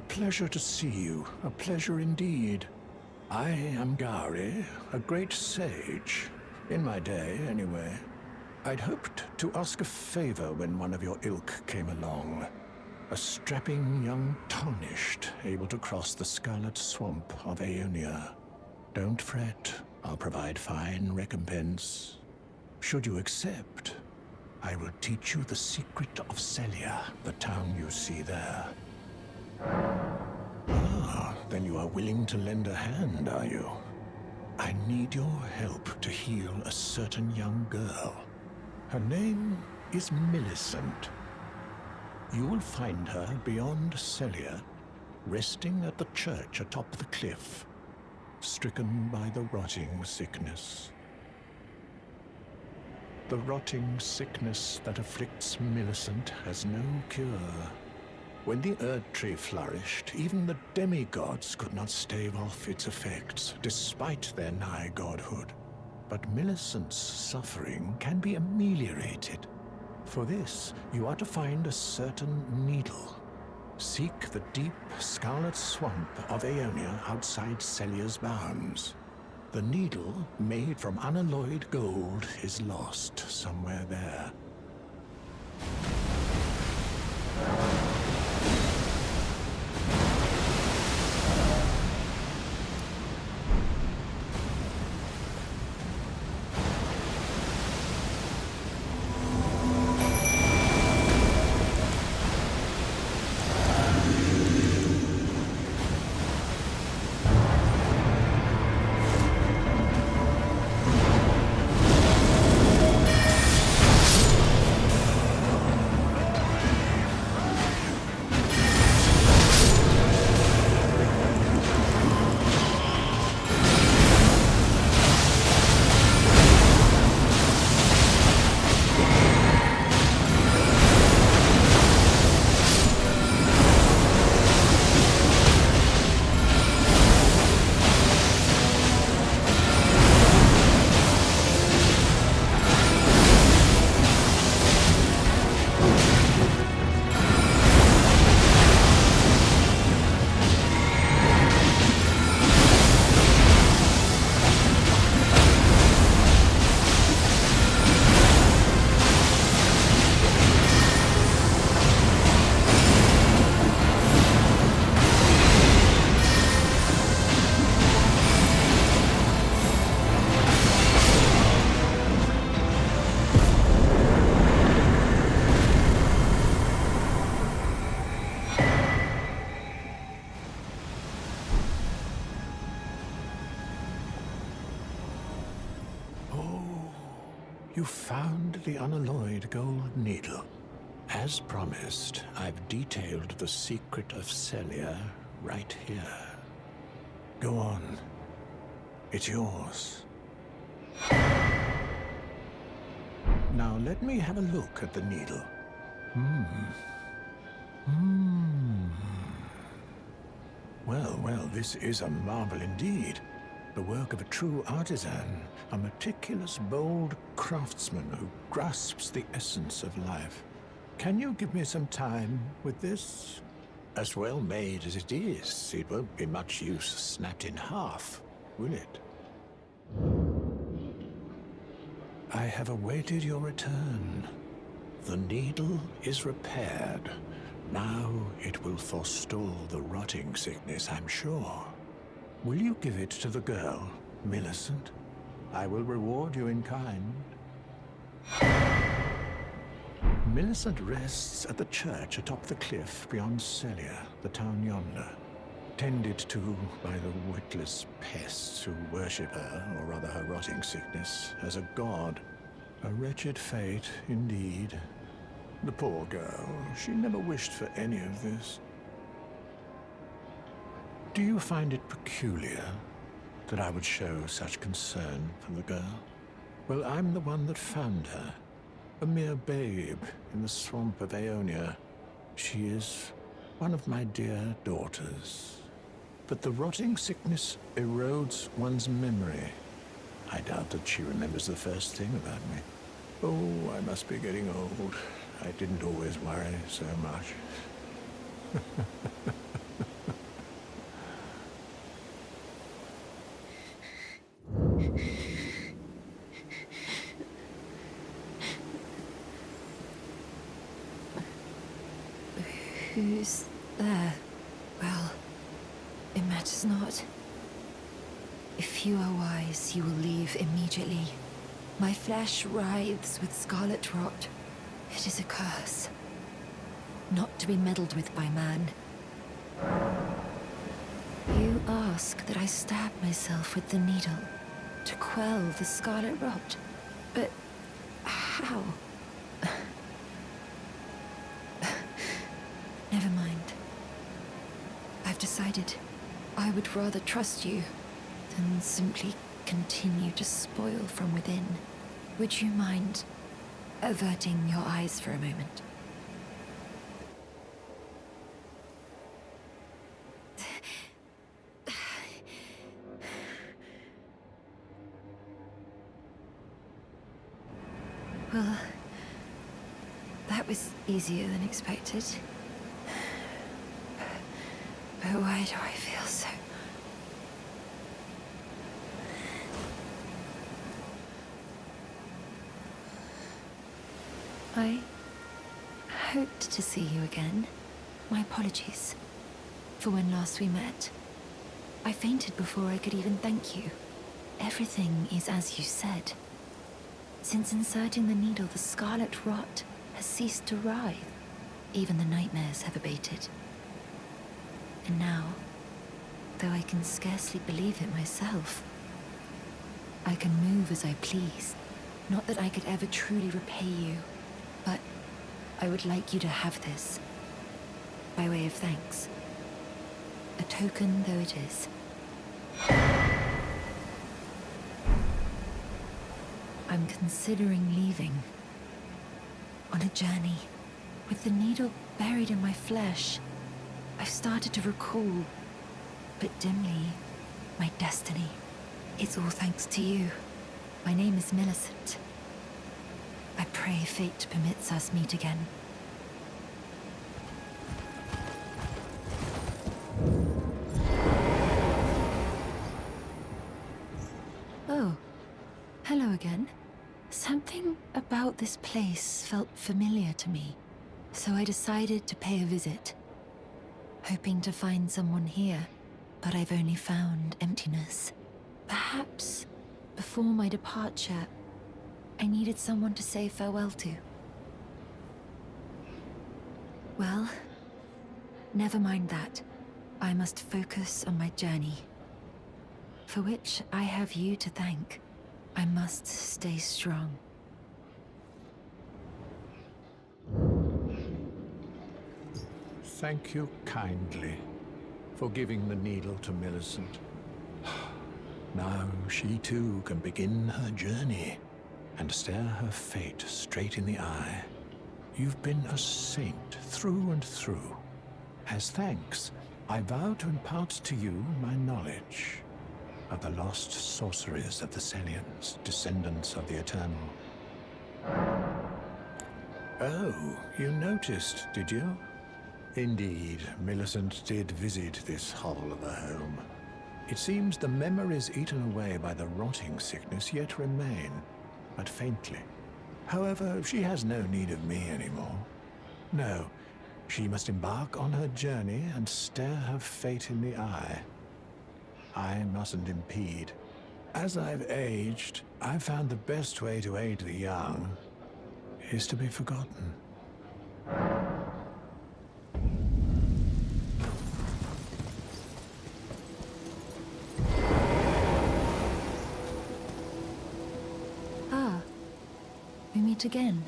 A pleasure to see you, a pleasure indeed. I am Gari, a great sage. In my day, anyway. I'd hoped to ask a favor when one of your ilk came along. A strapping young tarnished, able to cross the scarlet swamp of Aeonia. Don't fret, I'll provide fine recompense. Should you accept, I will teach you the secret of Celia, the town you see there. Ah, then you are willing to lend a hand, are you? I need your help to heal a certain young girl. Her name is Millicent. You will find her beyond Celia, resting at the church atop the cliff, stricken by the rotting sickness. The rotting sickness that afflicts Millicent has no cure. When the Erd Tree flourished, even the demigods could not stave off its effects, despite their nigh godhood. But Millicent's suffering can be ameliorated. For this, you are to find a certain needle. Seek the deep, scarlet swamp of Aeonia outside Celia's bounds. The needle, made from unalloyed gold, is lost somewhere there. You found the unalloyed gold needle. As promised, I've detailed the secret of Celia right here. Go on. It's yours. Now let me have a look at the needle. Well, this is a marvel indeed. The work of a true artisan, a meticulous, bold craftsman who grasps the essence of life. Can you give me some time with this? As well made as it is, it won't be much use snapped in half, will it? I have awaited your return. The needle is repaired. Now it will forestall the rotting sickness, I'm sure. Will you give it to the girl, Millicent? I will reward you in kind. Millicent rests at the church atop the cliff beyond Celia, the town yonder, tended to by the witless pests who worship her, or rather her rotting sickness, as a god. A wretched fate, indeed. The poor girl, she never wished for any of this. Do you find it peculiar that I would show such concern for the girl? Well, I'm the one that found her. A mere babe in the swamp of Aeonia. She is one of my dear daughters. But the rotting sickness erodes one's memory. I doubt that she remembers the first thing about me. Oh, I must be getting old. I didn't always worry so much. Who's there? Well, it matters not. If you are wise, you will leave immediately. My flesh writhes with scarlet rot. It is a curse. Not to be meddled with by man. You ask that I stab myself with the needle to quell the scarlet rot. But how? Never mind. I've decided I would rather trust you than simply continue to spoil from within. Would you mind averting your eyes for a moment? Well, that was easier than expected. But why do I feel so... I hoped to see you again. My apologies for when last we met. I fainted before I could even thank you. Everything is as you said. Since inserting the needle, the scarlet rot has ceased to writhe. Even the nightmares have abated. And now, though I can scarcely believe it myself, I can move as I please. Not that I could ever truly repay you, but I would like you to have this, by way of thanks. A token though it is. I'm considering leaving. On a journey. With the needle buried in my flesh, I've started to recall, but dimly, my destiny. It's all thanks to you. My name is Millicent. I pray fate permits us meet again. Oh, hello again. Something about this place felt familiar to me, so I decided to pay a visit. Hoping to find someone here, but I've only found emptiness. Perhaps, before my departure, I needed someone to say farewell to. Well, never mind that. I must focus on my journey, for which I have you to thank. I must stay strong. Thank you kindly for giving the needle to Millicent. Now she too can begin her journey and stare her fate straight in the eye. You've been a saint through and through. As thanks, I vow to impart to you my knowledge of the lost sorceries of the Celians, descendants of the Eternal. Oh, you noticed, did you? Indeed, Millicent did visit this hovel of a home. It seems the memories eaten away by the rotting sickness yet remain, but faintly. However, she has no need of me anymore. No, she must embark on her journey and stare her fate in the eye. I mustn't impede. As I've aged, I've found the best way to aid the young is to be forgotten. Ah, we meet again.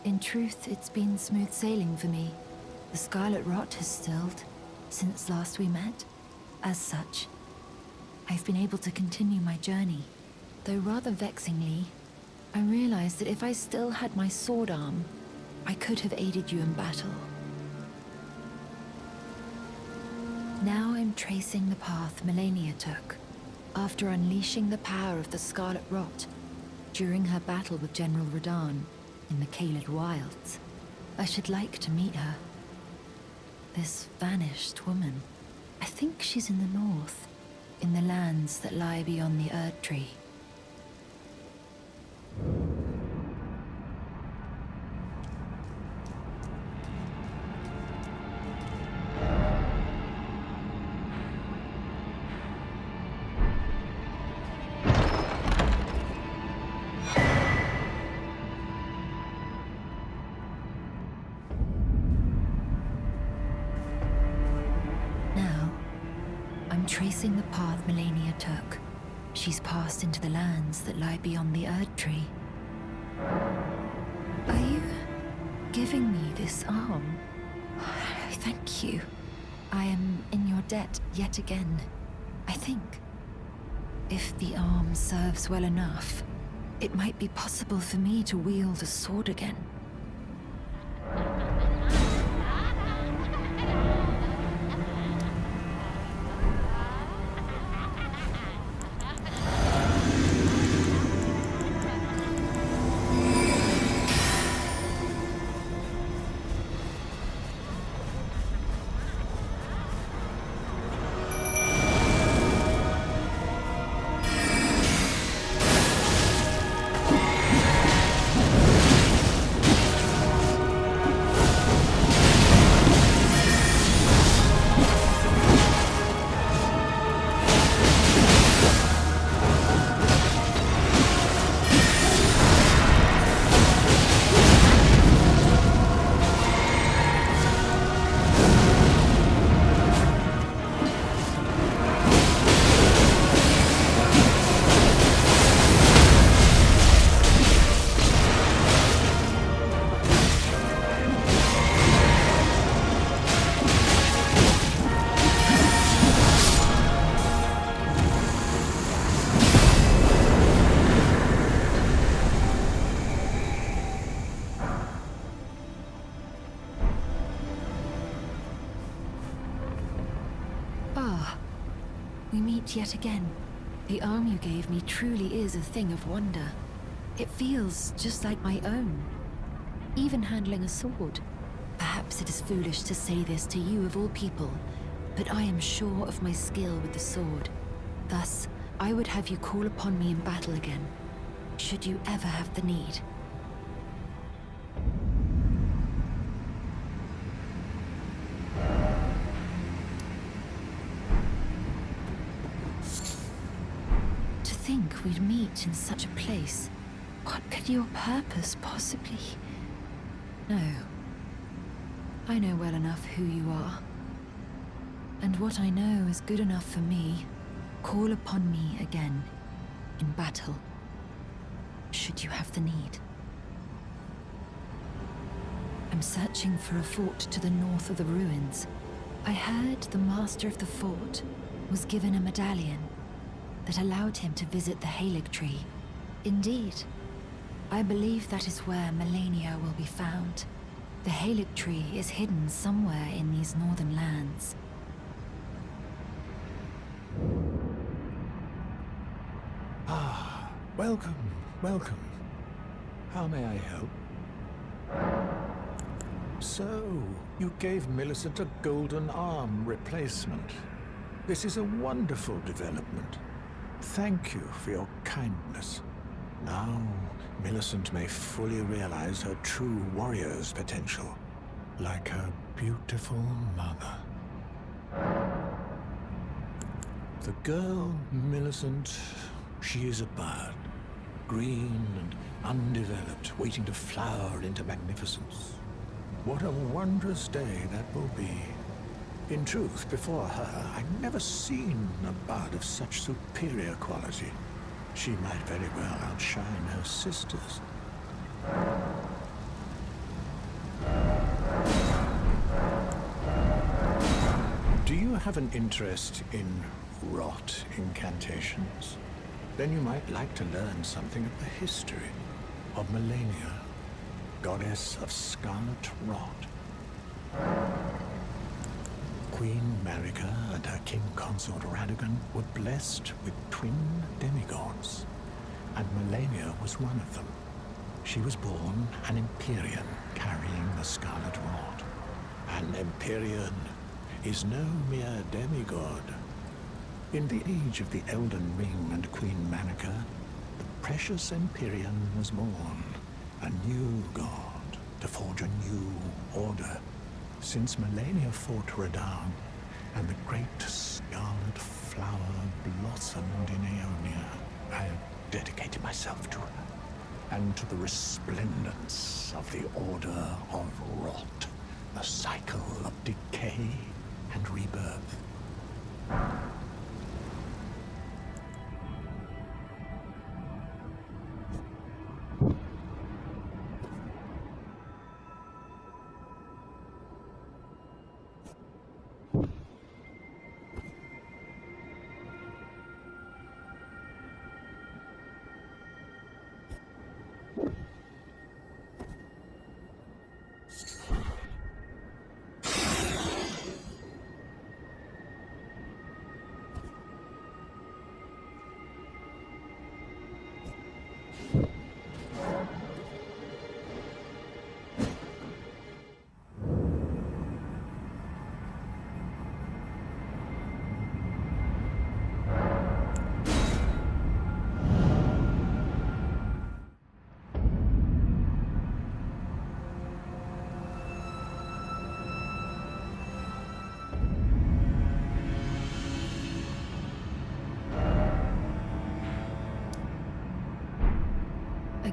In truth, it's been smooth sailing for me. The scarlet rot has stilled since last we met. As such, I've been able to continue my journey. Though rather vexingly, I realized that if I still had my sword arm, I could have aided you in battle. Now I'm tracing the path Melania took, after unleashing the power of the Scarlet Rot during her battle with General Radahn in the Caelid Wilds. I should like to meet her. This vanished woman. I think she's in the north, in the lands that lie beyond the Erd Tree. tracing the path Melania took, she's passed into the lands that lie beyond the Erd Tree. Are you giving me this arm? Thank you. I am in your debt yet again, I think. If the arm serves well enough, it might be possible for me to wield a sword again. We meet yet again. The arm you gave me truly is a thing of wonder. It feels just like my own. Even handling a sword. Perhaps it is foolish to say this to you of all people, but I am sure of my skill with the sword. Thus, I would have you call upon me in battle again, should you ever have the need. To think we'd meet in such a place. What could your purpose possibly... No. I know well enough who you are. And what I know is good enough for me. Call upon me again, in battle, should you have the need. I'm searching for a fort to the north of the ruins. I heard the master of the fort was given a medallion that allowed him to visit the Halig Tree. Indeed, I believe that is where Melania will be found. The Halig Tree is hidden somewhere in these northern lands. Ah, welcome, welcome. How may I help? So, you gave Millicent a golden arm replacement. This is a wonderful development. Thank you for your kindness. Now, Millicent may fully realize her true warrior's potential, like her beautiful mother. The girl, Millicent, she is a bud, green and undeveloped, waiting to flower into magnificence. What a wondrous day that will be. In truth, before her, I'd never seen a bud of such superior quality. She might very well outshine her sisters. Do you have an interest in rot incantations? Then you might like to learn something of the history of Melania, goddess of scarlet rot. Queen Marika and her king consort Radagon were blessed with twin demigods, and Melania was one of them. She was born an Empyrean carrying the scarlet rod. An Empyrean is no mere demigod. In the age of the Elden Ring and Queen Marika, the precious Empyrean was born, a new god to forge a new order. Since Melania fought Radahn, and the great scarlet flower blossomed in Aeonia, I have dedicated myself to her, and to the resplendence of the Order of Rot, the cycle of decay and rebirth.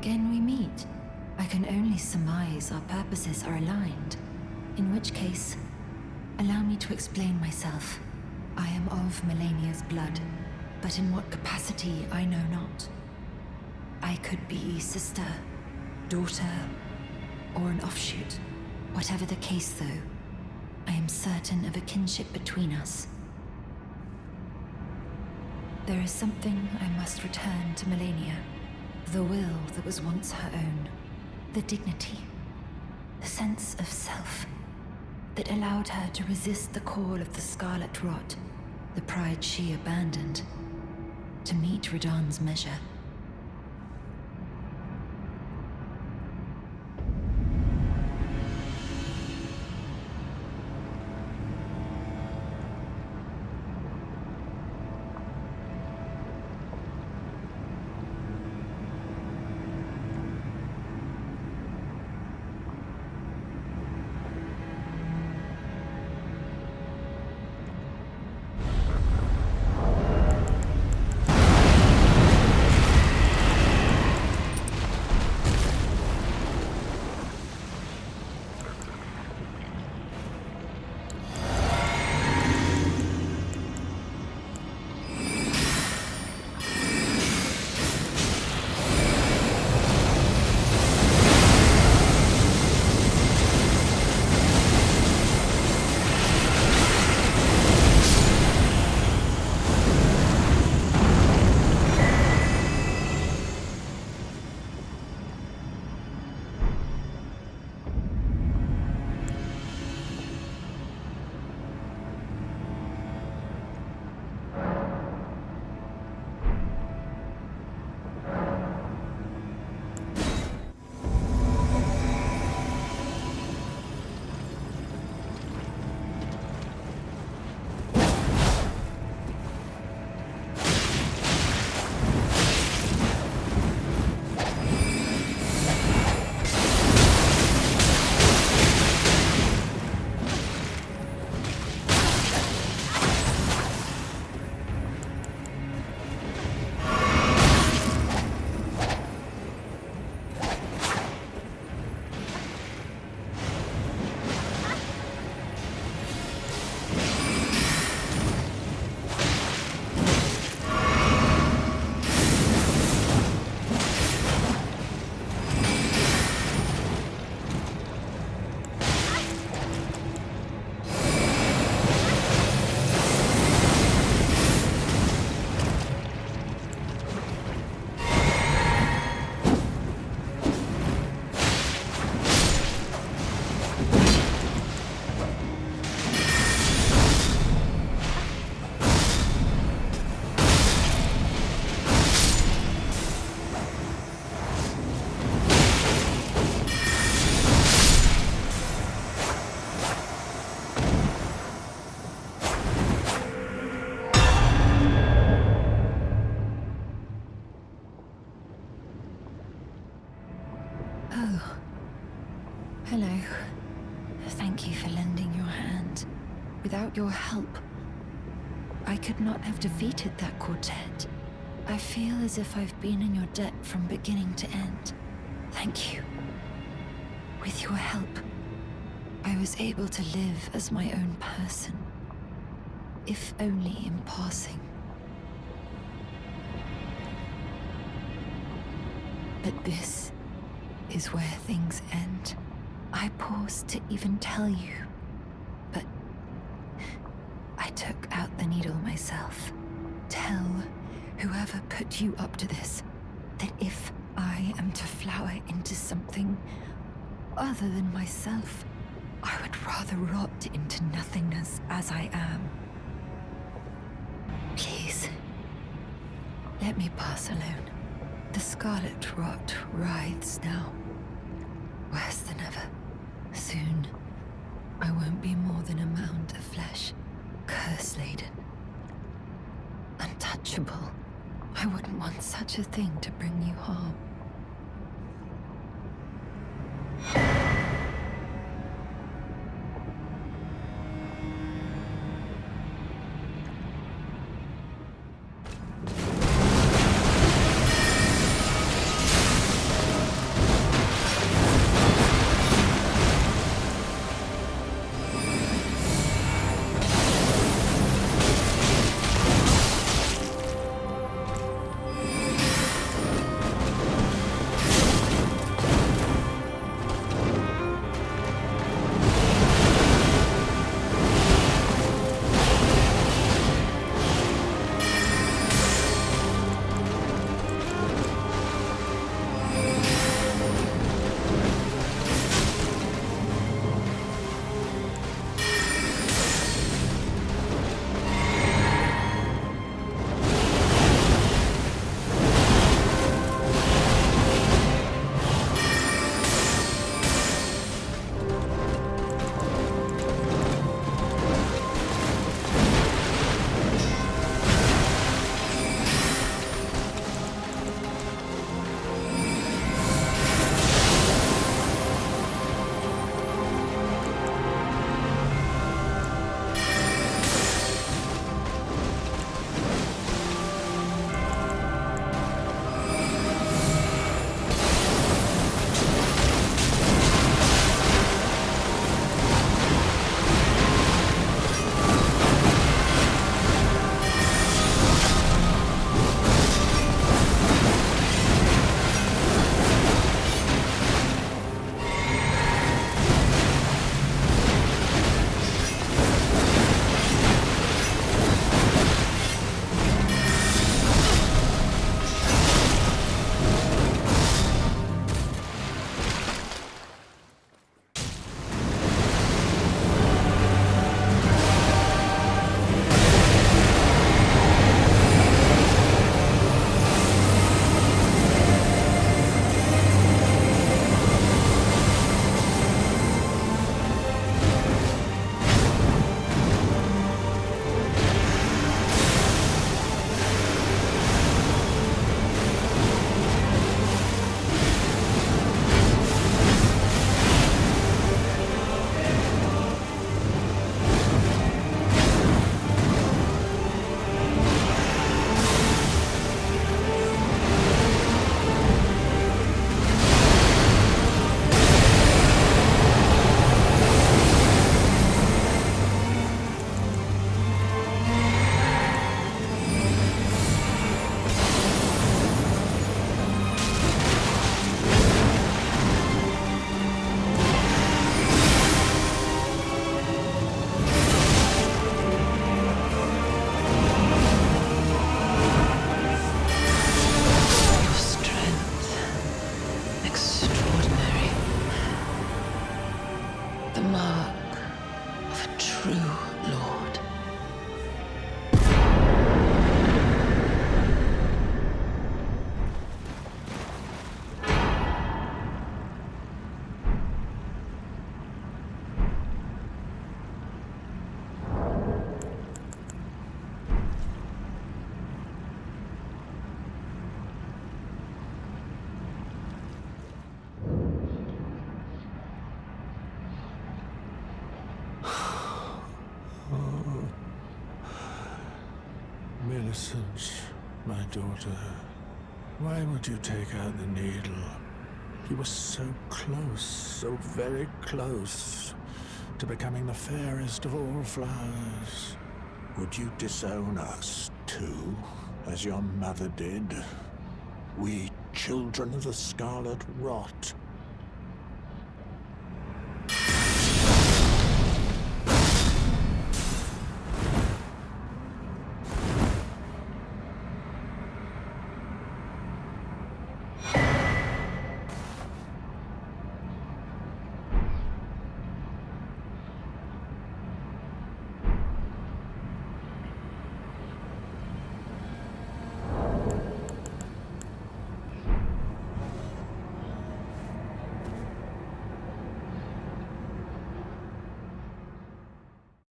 Again we meet. I can only surmise our purposes are aligned. In which case, allow me to explain myself. I am of Melania's blood, but in what capacity I know not. I could be sister, daughter, or an offshoot. Whatever the case, though, I am certain of a kinship between us. There is something I must return to Melania. The will that was once her own. The dignity. The sense of self that allowed her to resist the call of the Scarlet Rot. The pride she abandoned to meet Radahn's measure. Hello. Thank you for lending your hand. Without your help, I could not have defeated that quartet. I feel as if I've been in your debt from beginning to end. Thank you. With your help, I was able to live as my own person. If only in passing. But this is where things end. I paused to even tell you, but I took out the needle myself. Tell whoever put you up to this that if I am to flower into something other than myself, I would rather rot into nothingness as I am. Please, let me pass alone. The Scarlet Rot writhes now, worse than ever. Soon, I won't be more than a mound of flesh, curse-laden. Untouchable. I wouldn't want such a thing to bring you harm. extraordinary. The mark of a true lord. Millicent, my daughter, why would you take out the needle? You were so close, so very close, to becoming the fairest of all flowers. Would you disown us, too, as your mother did? We, children of the scarlet rot,